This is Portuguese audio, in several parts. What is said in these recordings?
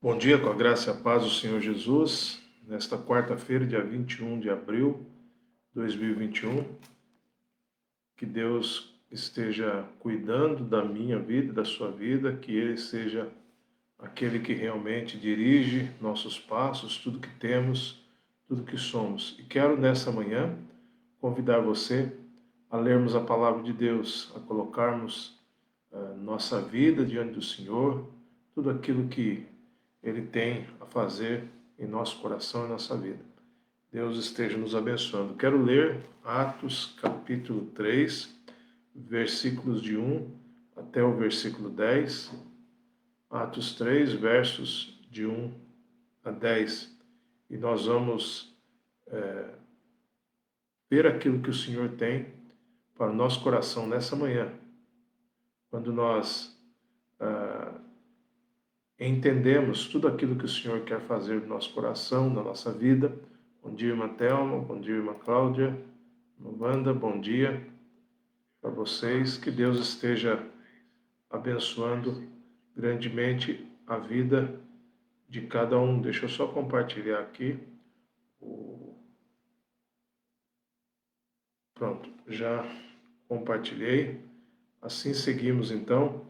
Bom dia, com a graça e a paz do Senhor Jesus, nesta quarta-feira, dia 21 de abril de 2021, que Deus esteja cuidando da minha vida, da sua vida, que Ele seja aquele que realmente dirige nossos passos, tudo que temos, tudo que somos. E quero nessa manhã convidar você a lermos a palavra de Deus, a colocarmos nossa vida diante do Senhor, tudo aquilo que Ele tem a fazer em nosso coração e nossa vida. Deus esteja nos abençoando. Quero ler Atos capítulo 3, versículos de 1 até o versículo 10. Atos 3, versos de 1 a 10. E nós vamos ver aquilo que o Senhor tem para o nosso coração nessa manhã. Quando nós entendemos tudo aquilo que o Senhor quer fazer no nosso coração, na nossa vida. Bom dia, irmã Thelma, bom dia, irmã Cláudia, irmã Wanda, bom dia para vocês. Que Deus esteja abençoando grandemente a vida de cada um. Deixa eu só compartilhar aqui. Pronto, já compartilhei. Assim seguimos então.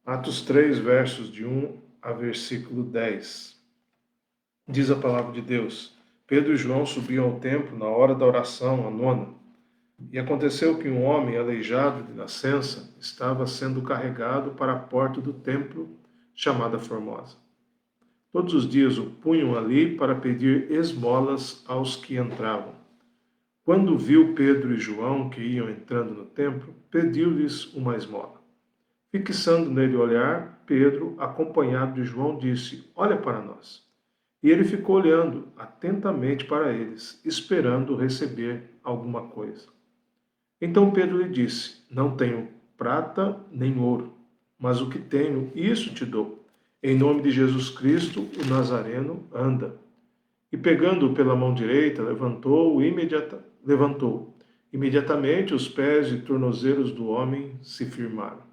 Atos 3, versos de 1 a versículo 10. Diz a palavra de Deus: Pedro e João subiam ao templo na hora da oração, a nona. E aconteceu que um homem aleijado de nascença estava sendo carregado para a porta do templo, chamada Formosa. Todos os dias o punham ali para pedir esmolas aos que entravam. Quando viu Pedro e João que iam entrando no templo, pediu-lhes uma esmola. Fixando nele o olhar, Pedro, acompanhado de João, disse: Olha para nós. E ele ficou olhando atentamente para eles, esperando receber alguma coisa. Então Pedro lhe disse: Não tenho prata nem ouro, mas o que tenho, isso te dou. Em nome de Jesus Cristo, o Nazareno, anda. E pegando-o pela mão direita, levantou. Imediatamente os pés e tornozelos do homem se firmaram.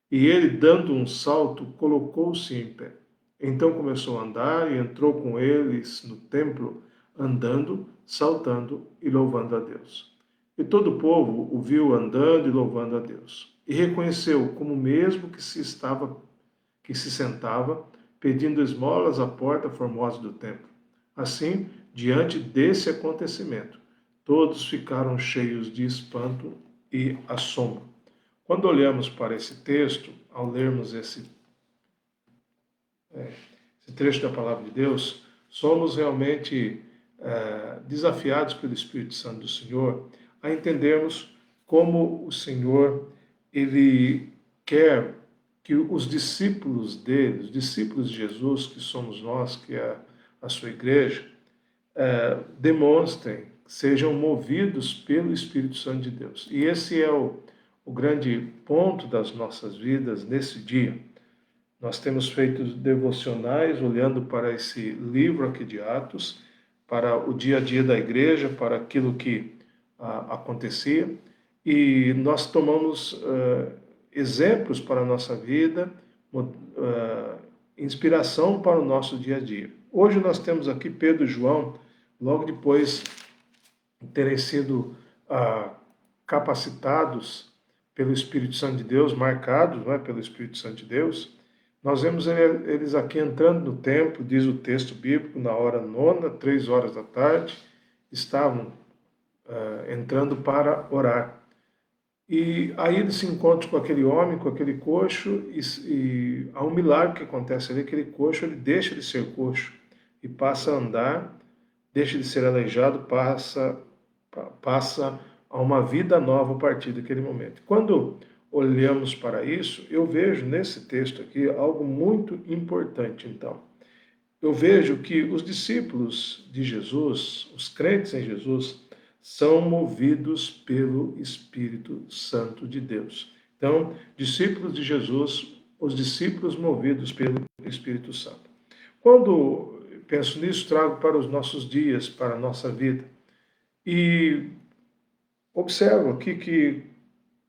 E ele, dando um salto, colocou-se em pé. Então começou a andar e entrou com eles no templo, andando, saltando e louvando a Deus. E todo o povo o viu andando e louvando a Deus. E reconheceu como mesmo que se sentava, pedindo esmolas à porta formosa do templo. Assim, diante desse acontecimento, todos ficaram cheios de espanto e assombro. Quando olhamos para esse texto, ao lermos esse trecho da palavra de Deus, somos realmente desafiados pelo Espírito Santo do Senhor a entendermos como o Senhor ele quer que os discípulos dele, os discípulos de Jesus, que somos nós, que é a sua igreja, demonstrem, sejam movidos pelo Espírito Santo de Deus. E esse é o grande ponto das nossas vidas nesse dia. Nós temos feito devocionais olhando para esse livro aqui de Atos, para o dia a dia da igreja, para aquilo que acontecia, e nós tomamos exemplos para a nossa vida, inspiração para o nosso dia a dia. Hoje nós temos aqui Pedro e João, logo depois de terem sido capacitados pelo Espírito Santo de Deus, marcados, não é, pelo Espírito Santo de Deus. Nós vemos eles aqui entrando no templo, diz o texto bíblico, na hora nona, 3 horas da tarde, estavam entrando para orar. E aí eles se encontram com aquele homem, com aquele coxo, e há um milagre que acontece ali, aquele coxo, ele deixa de ser coxo e passa a andar, deixa de ser aleijado, passa a uma vida nova a partir daquele momento. Quando olhamos para isso, eu vejo nesse texto aqui algo muito importante, então. Eu vejo que os discípulos de Jesus, os crentes em Jesus, são movidos pelo Espírito Santo de Deus. Então, discípulos de Jesus, os discípulos movidos pelo Espírito Santo. Quando penso nisso, trago para os nossos dias, para a nossa vida. E observo aqui que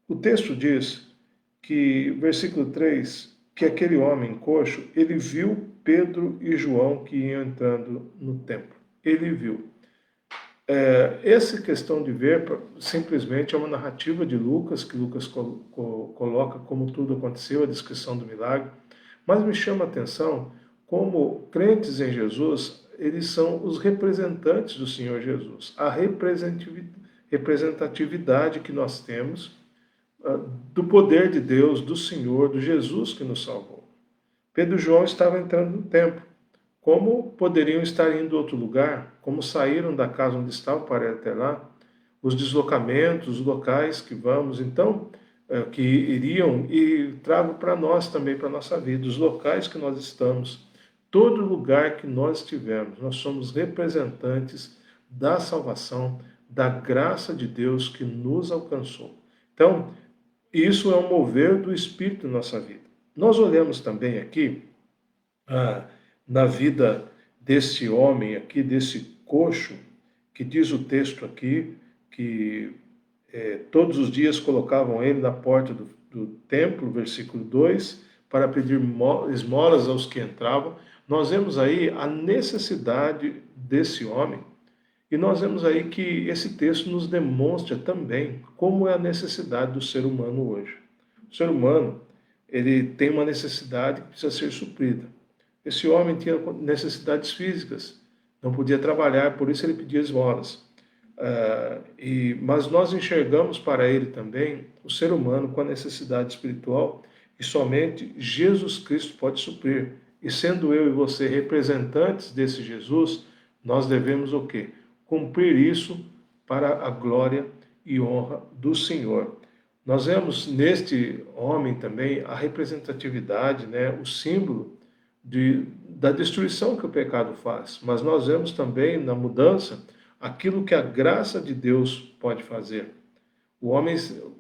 o texto diz que, versículo 3, que aquele homem coxo, ele viu Pedro e João que iam entrando no templo. Ele viu. Essa questão de ver simplesmente é uma narrativa de Lucas, que Lucas coloca como tudo aconteceu, a descrição do milagre, mas me chama a atenção como crentes em Jesus, eles são os representantes do Senhor Jesus, a representatividade que nós temos do poder de Deus, do Senhor, do Jesus que nos salvou. Pedro e João estavam entrando no templo. Como poderiam estar indo a outro lugar? Como saíram da casa onde estavam para ir até lá? Os deslocamentos, os locais que vamos, então, que iriam e trago para nós também, para a nossa vida, os locais que nós estamos, todo lugar que nós estivermos, nós somos representantes da salvação, da graça de Deus que nos alcançou. Então, isso é um mover do Espírito em nossa vida. Nós olhamos também aqui na vida desse homem aqui, desse coxo, que diz o texto aqui, que todos os dias colocavam ele na porta do templo, versículo 2, para pedir esmolas aos que entravam. Nós vemos aí a necessidade desse homem, e nós vemos aí que esse texto nos demonstra também como é a necessidade do ser humano hoje. O ser humano, ele tem uma necessidade que precisa ser suprida. Esse homem tinha necessidades físicas, não podia trabalhar, por isso ele pedia esmolas. Mas nós enxergamos para ele também o ser humano com a necessidade espiritual e somente Jesus Cristo pode suprir. E sendo eu e você representantes desse Jesus, nós devemos o quê? Cumprir isso para a glória e honra do Senhor. Nós vemos neste homem também a representatividade, né, o símbolo da destruição que o pecado faz. Mas nós vemos também na mudança aquilo que a graça de Deus pode fazer.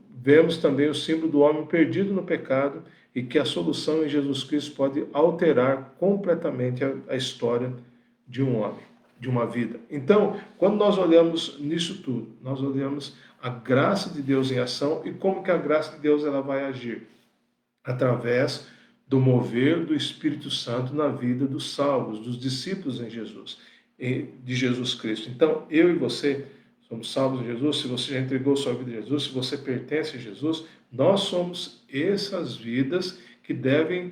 Vemos também o símbolo do homem perdido no pecado e que a solução em Jesus Cristo pode alterar completamente a história de um homem, de uma vida. Então, quando nós olhamos nisso tudo, nós olhamos a graça de Deus em ação e como que a graça de Deus ela vai agir através do mover do Espírito Santo na vida dos salvos, dos discípulos em Jesus, de Jesus Cristo. Então, eu e você somos salvos em Jesus. Se você já entregou sua vida a Jesus, se você pertence a Jesus, nós somos essas vidas que devem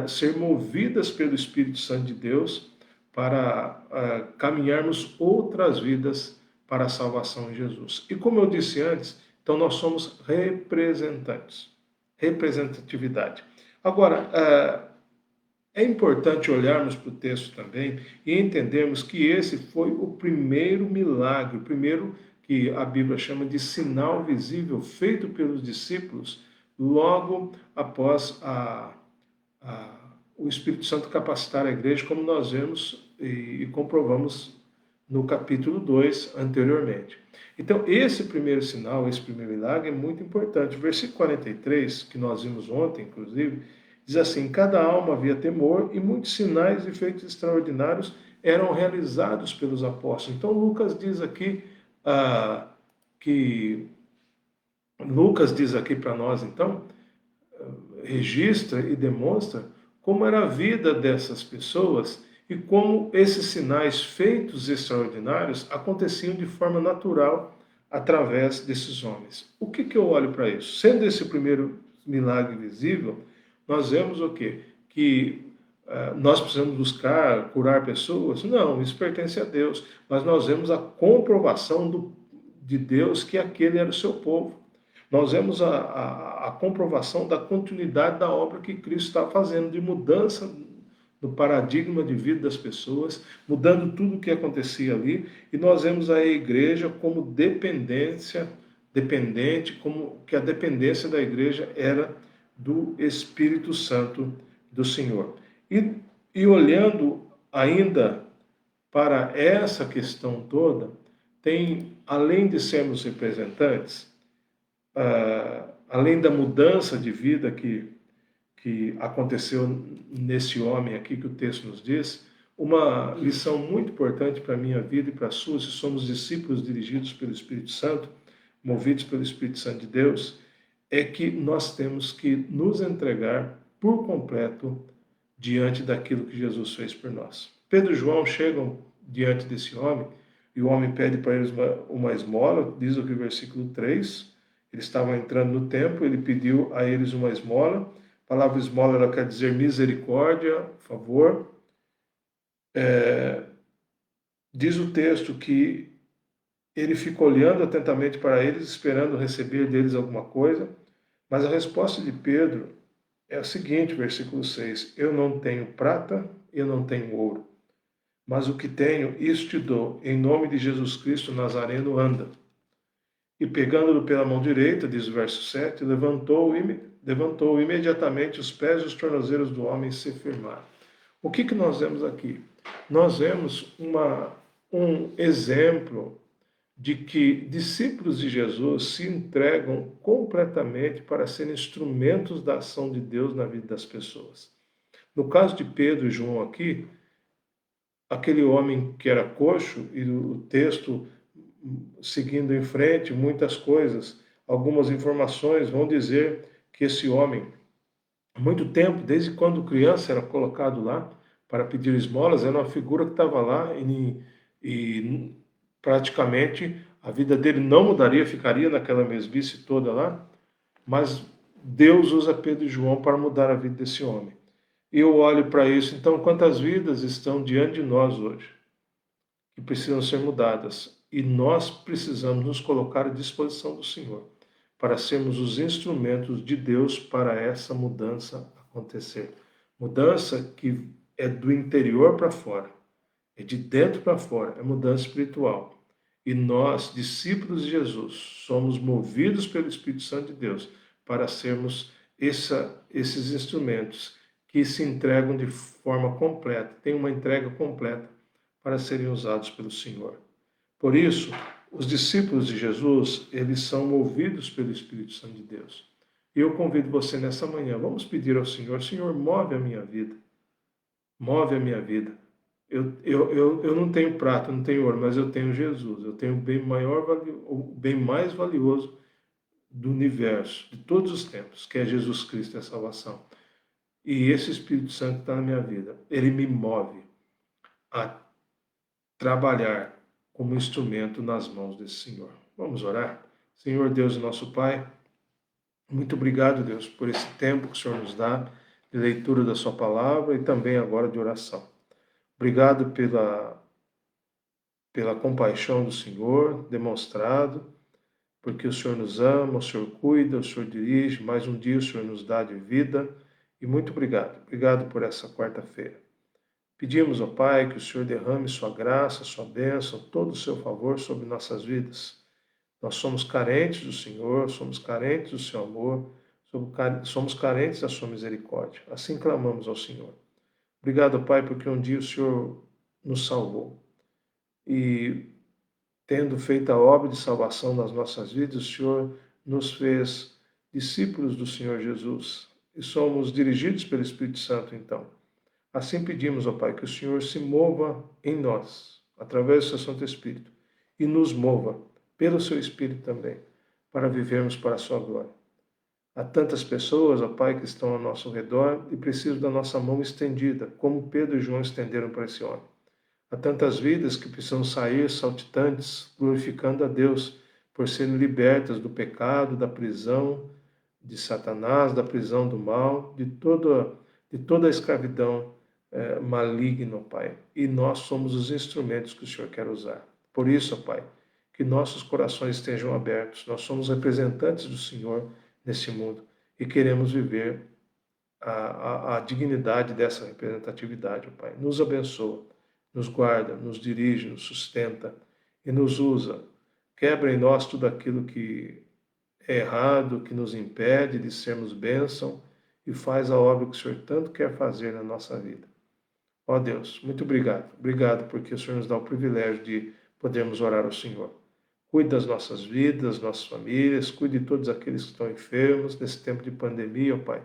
ser movidas pelo Espírito Santo de Deus para caminharmos outras vidas para a salvação em Jesus. E como eu disse antes, então nós somos representantes, representatividade. Agora, é importante olharmos para o texto também e entendermos que esse foi o primeiro milagre, o primeiro que a Bíblia chama de sinal visível feito pelos discípulos logo após o Espírito Santo capacitar a igreja, como nós vemos e comprovamos no capítulo 2 anteriormente. Então, esse primeiro sinal, esse primeiro milagre é muito importante. O versículo 43, que nós vimos ontem, inclusive, diz assim: cada alma havia temor e muitos sinais e feitos extraordinários eram realizados pelos apóstolos. Então, Lucas diz aqui para nós, então, registra e demonstra como era a vida dessas pessoas e como esses sinais feitos extraordinários aconteciam de forma natural através desses homens. O que eu olho para isso? Sendo esse primeiro milagre visível, nós vemos o quê? Que nós precisamos buscar curar pessoas? Não, isso pertence a Deus. Mas nós vemos a comprovação de Deus que aquele era o seu povo. Nós vemos a comprovação da continuidade da obra que Cristo está fazendo, de mudança no paradigma de vida das pessoas, mudando tudo o que acontecia ali, e nós vemos a igreja como dependente, como que a dependência da igreja era do Espírito Santo do Senhor. E olhando ainda para essa questão toda, tem, além de sermos representantes, além da mudança de vida que aconteceu nesse homem aqui que o texto nos diz, uma lição muito importante para a minha vida e para a sua, se somos discípulos dirigidos pelo Espírito Santo, movidos pelo Espírito Santo de Deus, é que nós temos que nos entregar por completo diante daquilo que Jesus fez por nós. Pedro e João chegam diante desse homem e o homem pede para eles uma esmola, diz o que versículo 3, eles estavam entrando no templo, ele pediu a eles uma esmola. A palavra esmola ela quer dizer misericórdia, favor. Diz o texto que ele fica olhando atentamente para eles, esperando receber deles alguma coisa, mas a resposta de Pedro é a seguinte, versículo 6, eu não tenho prata, eu não tenho ouro, mas o que tenho, isso te dou, em nome de Jesus Cristo Nazareno, anda. E pegando-o pela mão direita, diz o verso 7, levantou imediatamente os pés e os tornozelos do homem se firmaram. O que nós vemos aqui? Nós vemos um exemplo de que discípulos de Jesus se entregam completamente para serem instrumentos da ação de Deus na vida das pessoas. No caso de Pedro e João aqui, aquele homem que era coxo, e o texto seguindo em frente, muitas coisas, algumas informações vão dizer que esse homem, há muito tempo, desde quando criança, era colocado lá para pedir esmolas, era uma figura que estava lá e praticamente a vida dele não mudaria, ficaria naquela mesmice toda lá, mas Deus usa Pedro e João para mudar a vida desse homem. E eu olho para isso, então, quantas vidas estão diante de nós hoje, que precisam ser mudadas, e nós precisamos nos colocar à disposição do Senhor, para sermos os instrumentos de Deus para essa mudança acontecer. Mudança que é do interior para fora, é de dentro para fora, é mudança espiritual. E nós, discípulos de Jesus, somos movidos pelo Espírito Santo de Deus para sermos esses instrumentos que se entregam de forma completa, tem uma entrega completa para serem usados pelo Senhor. Por isso, os discípulos de Jesus, eles são movidos pelo Espírito Santo de Deus. E eu convido você nessa manhã, vamos pedir ao Senhor, Senhor, move a minha vida. Move a minha vida. Eu não tenho prata, não tenho ouro, mas eu tenho Jesus. Eu tenho o bem mais valioso do universo, de todos os tempos, que é Jesus Cristo, a salvação. E esse Espírito Santo está na minha vida. Ele me move a trabalhar como instrumento nas mãos desse Senhor. Vamos orar? Senhor Deus e nosso Pai, muito obrigado, Deus, por esse tempo que o Senhor nos dá de leitura da sua palavra e também agora de oração. Obrigado pela compaixão do Senhor demonstrado, porque o Senhor nos ama, o Senhor cuida, o Senhor dirige, mais um dia o Senhor nos dá de vida, e muito obrigado. Obrigado por essa quarta-feira. Pedimos, ó Pai, que o Senhor derrame sua graça, sua bênção, todo o seu favor sobre nossas vidas. Nós somos carentes do Senhor, somos carentes do seu amor, somos carentes da sua misericórdia. Assim clamamos ao Senhor. Obrigado, Pai, porque um dia o Senhor nos salvou. E, tendo feito a obra de salvação nas nossas vidas, o Senhor nos fez discípulos do Senhor Jesus. E somos dirigidos pelo Espírito Santo, então. Assim pedimos, ó Pai, que o Senhor se mova em nós, através do seu Santo Espírito, e nos mova, pelo seu Espírito também, para vivermos para a sua glória. Há tantas pessoas, ó Pai, que estão ao nosso redor e precisam da nossa mão estendida, como Pedro e João estenderam para esse homem. Há tantas vidas que precisam sair saltitantes, glorificando a Deus, por serem libertas do pecado, da prisão de Satanás, da prisão do mal, de toda a escravidão maligna, Pai. E nós somos os instrumentos que o Senhor quer usar. Por isso, Pai, que nossos corações estejam abertos. Nós somos representantes do Senhor nesse mundo e queremos viver a dignidade dessa representatividade, Pai. Nos abençoa, nos guarda, nos dirige, nos sustenta e nos usa. Quebra em nós tudo aquilo que é errado, que nos impede de sermos bênção e faz a obra que o Senhor tanto quer fazer na nossa vida. Ó Deus, muito obrigado. Obrigado porque o Senhor nos dá o privilégio de podermos orar ao Senhor. Cuide das nossas vidas, das nossas famílias, cuide de todos aqueles que estão enfermos nesse tempo de pandemia, ó Pai.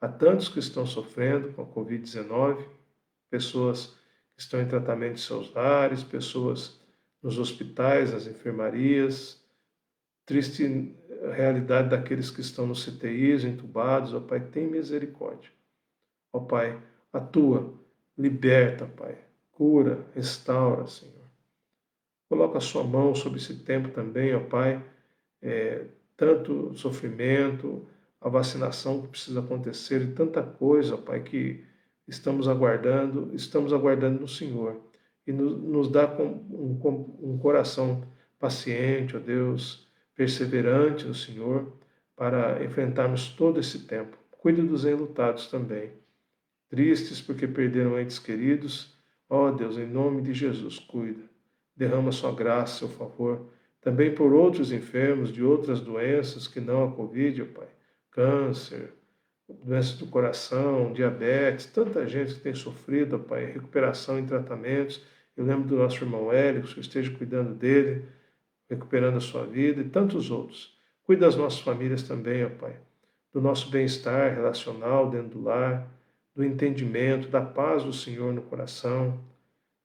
Há tantos que estão sofrendo com a Covid-19, pessoas que estão em tratamento em seus lares, pessoas nos hospitais, nas enfermarias, triste realidade daqueles que estão nos CTIs, entubados, ó Pai, tem misericórdia. Ó Pai, Atua, liberta, Pai. Cura, restaura, Senhor. Coloca a sua mão sobre esse tempo também, ó Pai, tanto sofrimento, a vacinação que precisa acontecer e tanta coisa, ó Pai, que estamos aguardando no Senhor. E nos dá um coração paciente, ó Deus, perseverante no Senhor, para enfrentarmos todo esse tempo. Cuide dos enlutados também, tristes porque perderam entes queridos. Ó Deus, em nome de Jesus, cuida. Derrama sua graça, seu favor, também por outros enfermos de outras doenças que não a Covid, ó Pai. Câncer, doenças do coração, diabetes, tanta gente que tem sofrido, ó Pai, recuperação em tratamentos. Eu lembro do nosso irmão Hélio, que o Senhor esteja cuidando dele, recuperando a sua vida e tantos outros. Cuida das nossas famílias também, ó Pai, do nosso bem-estar relacional dentro do lar, do entendimento, da paz do Senhor no coração,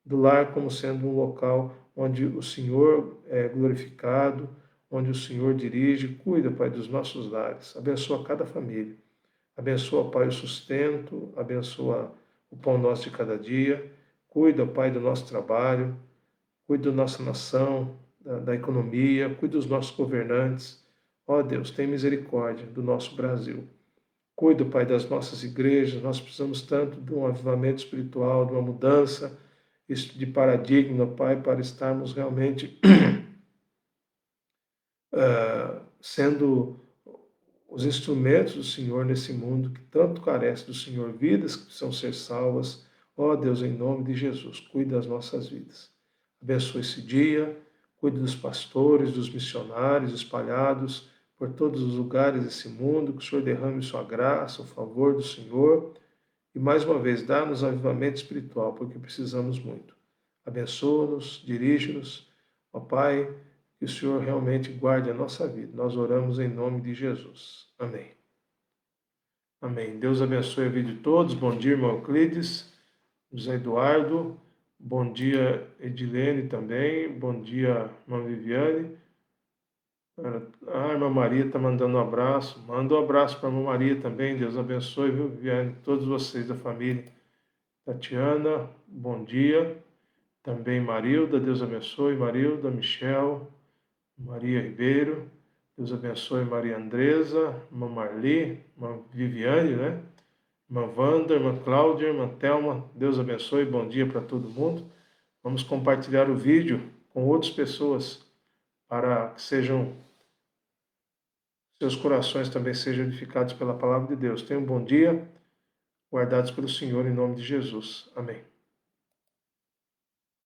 do lar como sendo um local onde o Senhor é glorificado, onde o Senhor dirige. Cuida, Pai, dos nossos lares. Abençoa cada família. Abençoa, Pai, o sustento, abençoa o pão nosso de cada dia. Cuida, Pai, do nosso trabalho, cuida da nossa nação, da economia, cuida dos nossos governantes. Ó Deus, tem misericórdia do nosso Brasil. Cuida, Pai, das nossas igrejas. Nós precisamos tanto de um avivamento espiritual, de uma mudança de paradigma, Pai, para estarmos realmente sendo os instrumentos do Senhor nesse mundo que tanto carece do Senhor, vidas que precisam ser salvas. Ó Deus, em nome de Jesus, cuida das nossas vidas. Abençoe esse dia, cuide dos pastores, dos missionários espalhados por todos os lugares desse mundo, que o Senhor derrame sua graça, o favor do Senhor, e mais uma vez, dá-nos avivamento espiritual, porque precisamos muito. Abençoa-nos, dirige-nos, ó Pai, que o Senhor realmente guarde a nossa vida. Nós oramos em nome de Jesus. Amém. Amém. Deus abençoe a vida de todos. Bom dia, irmão Euclides, José Eduardo. Bom dia, Edilene também. Bom dia, irmã Viviane. A irmã Maria está mandando um abraço. Manda um abraço para a irmã Maria também. Deus abençoe, viu, Viviane? Todos vocês da família. Tatiana, bom dia. Também Marilda, Deus abençoe. Marilda, Michel, Maria Ribeiro, Deus abençoe. Maria Andresa, irmã Marli, irmã Viviane, né? Irmã Wanda, irmã Cláudia, irmã Thelma, Deus abençoe. Bom dia para todo mundo. Vamos compartilhar o vídeo com outras pessoas para que seus corações também sejam edificados pela palavra de Deus. Tenham um bom dia, guardados pelo Senhor em nome de Jesus. Amém.